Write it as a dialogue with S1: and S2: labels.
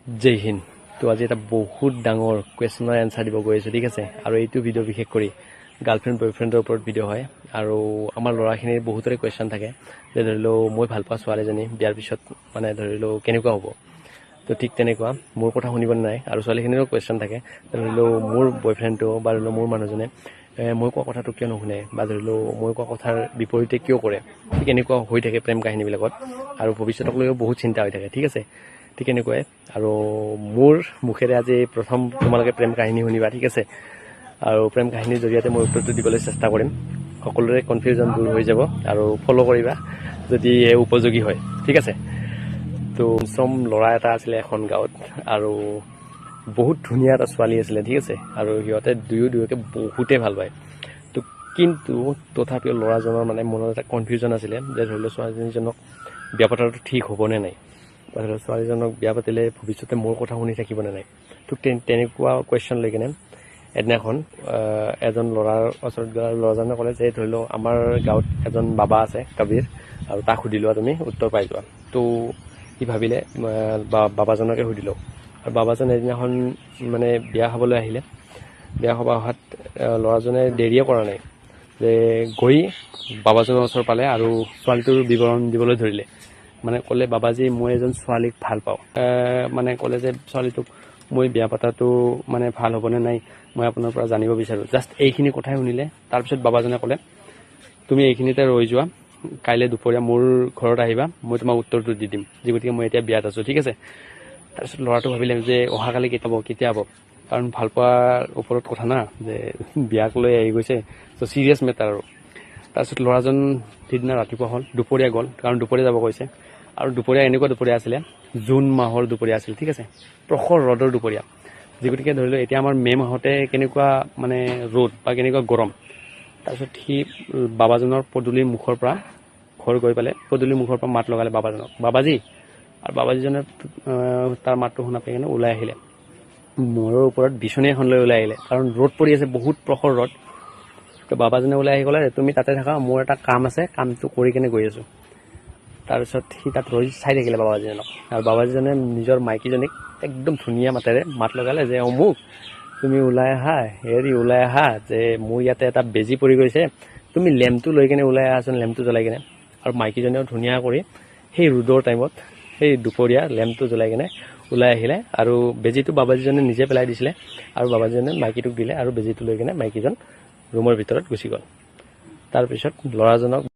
S1: জয় হিন্দ। তো আজি এটা বহুত ডাঙৰ কুৱেশ্যনৰ এনচাৰ দিব গৈ আছোঁ, ঠিক আছে। আৰু এইটো ভিডিঅ' বিশেষ কৰি গাৰ্লফ্ৰেণ্ড বয়ফ্ৰেণ্ডৰ ওপৰত ভিডিঅ' হয়। আৰু আমাৰ ল'ৰাখিনিৰ বহুতৰে কুৱেশ্যন থাকে যে ধৰি লওক মই ভাল পোৱা ছোৱালীজনী বিয়াৰ পিছত মানে ধৰি লওক কেনেকুৱা হ'ব। তো ঠিক তেনেকুৱা মোৰ কথা শুনিব নাই। আৰু ছোৱালীখিনিৰো কুৱেশ্যন থাকে ধৰি লওক মোৰ বয়ফ্ৰেণ্ডটো বা ধৰি লওক মোৰ মানুহজনে মই কোৱা কথাটো কিয় নুশুনে, বা ধৰি লওক মই কোৱা কথাৰ বিপৰীতে কিয় কৰে। ঠিক এনেকুৱা হৈ থাকে প্ৰেম কাহিনীবিলাকত, আৰু ভৱিষ্যতক লৈও বহুত চিন্তা হৈ থাকে, ঠিক আছে। ঠিক এনেকুৱাই আৰু মোৰ মুখেৰে আজি প্ৰথম তোমালোকে প্ৰেম কাহিনী শুনিবা, ঠিক আছে। আৰু প্ৰেম কাহিনীৰ জৰিয়তে মই উত্তৰটো দিবলৈ চেষ্টা কৰিম। সকলোৰে কনফিউজন দূৰ হৈ যাব আৰু ফ'ল' কৰিবা যদি উপযোগী হয়, ঠিক আছে। তো চম ল'ৰা এটা আছিলে এখন গাঁৱত, আৰু বহুত ধুনীয়া এটা ছোৱালী আছিলে, ঠিক আছে। আৰু সিহঁতে দুয়োকে বহুতেই ভাল পায়। তো কিন্তু তথাপিও ল'ৰাজনৰ মানে মনত এটা কনফিউজন আছিলে যে ধৰি লওক ছোৱালীজনীজনক বিয়া পতাটো ঠিক হ'বনে নাই, বা ধৰি লওক ছোৱালীজনক বিয়া পাতিলে ভৱিষ্যতে মোৰ কথা শুনি থাকিবনে নাই। তো তেনেকুৱা কুৱেশ্যন লৈ কিনে এদিনাখন এজন ল'ৰাৰ ওচৰত গৈ ল'ৰাজনে ক'লে যে ধৰি লওক আমাৰ গাঁৱত এজন বাবা আছে কবিৰ, আৰু তাক সুধি লোৱা, তুমি উত্তৰ পাই যোৱা। তো সি ভাবিলে বাবাজনকে সুধি লওঁ। আৰু বাবাজন এদিনাখন মানে বিয়া খাবলৈ আহিলে। বিয়া খাব অহাত ল'ৰাজনে দেৰিয়ে কৰা নাই, যে গৈ বাবাজনৰ ওচৰ পালে আৰু ছোৱালীটোৰ বিৱৰণ দিবলৈ ধৰিলে। মানে ক'লে, বাবাজী মই এজন ছোৱালীক ভাল পাওঁ। মানে ক'লে যে ছোৱালীটোক মই বিয়া পতাটো মানে ভাল হ'বনে নাই মই আপোনাৰ পৰা জানিব বিচাৰোঁ। জাষ্ট এইখিনি কথাই শুনিলে। তাৰপিছত বাবাজনে ক'লে, তুমি এইখিনিতে ৰৈ যোৱা, কাইলৈ দুপৰীয়া মোৰ ঘৰত আহিবা, মই তোমাক উত্তৰটো দি দিম, যি গতিকে মই এতিয়া বিয়াত আছোঁ, ঠিক আছে। তাৰপিছত ল'ৰাটো ভাবিলে যে অহাকালি কেতিয়া হ'ব, কাৰণ ভাল পোৱাৰ ওপৰত কথা না, যে বিয়াক লৈ আহি গৈছে, ত' ছিৰিয়াছ মেটাৰ আৰু। তাৰপিছত ল'ৰাজন সিদিনা ৰাতিপুৱা হ'ল, দুপৰীয়া গ'ল, কাৰণ দুপৰীয়া যাব কৈছে। আৰু দুপৰীয়া এনেকুৱা দুপৰীয়া আছিলে, জুন মাহৰ দুপৰীয়া আছিল, ঠিক আছে। প্ৰখৰ ৰ'দৰ দুপৰীয়া, যি গতিকে ধৰি লওক এতিয়া আমাৰ মে' মাহতে কেনেকুৱা মানে ৰ'দ বা কেনেকুৱা গৰম। তাৰপিছত সি বাবাজনৰ পদূলিৰ মুখৰ পৰা ঘৰ গৈ পেলাই পদূলিৰ মুখৰ পৰা মাত লগালে বাবাজনক, বাবাজী। আৰু বাবাজীজনে তাৰ মাতটো শুনা পাই কিনে ওলাই আহিলে, মূৰৰ ওপৰত বিচনী এখন লৈ ওলাই আহিলে, কাৰণ ৰ'দ পৰি আছে, বহুত প্ৰখৰ ৰ'দ। তো বাবাজনে ওলাই আহি ক'লে, তুমি তাতে থাকা, মোৰ এটা কাম আছে, কামটো কৰি কিনে গৈ আছোঁ। তাৰপিছত সি তাত ৰৈ চাই থাকিলে বাবাজীজনক। আৰু বাবাজীজনে নিজৰ মাইকীজনীক একদম ধুনীয়া মাতেৰে মাত লগালে যে অমুক, তুমি ওলাই আহা, ওলাই আহা, যে মোৰ ইয়াতে এটা বেজী পৰি গৈছে, তুমি লেম্পটো লৈ কিনে ওলাই আহাচোন, লেম্পটো জ্বলাই কিনে। আৰু মাইকীজনীও ধুনীয়া কৰি সেই ৰ'দৰ টাইমত, সেই দুপৰীয়া লেম্পটো জ্বলাই কিনে ওলাই আহিলে। আৰু বেজীটো বাবাজীজনে নিজে পেলাই দিছিলে, আৰু বাবাজীজনে মাইকীটোক দিলে, আৰু বেজীটো লৈ কিনে মাইকীজন ৰুমৰ ভিতৰত গুচি গ'ল। তাৰপিছত ল'ৰাজনক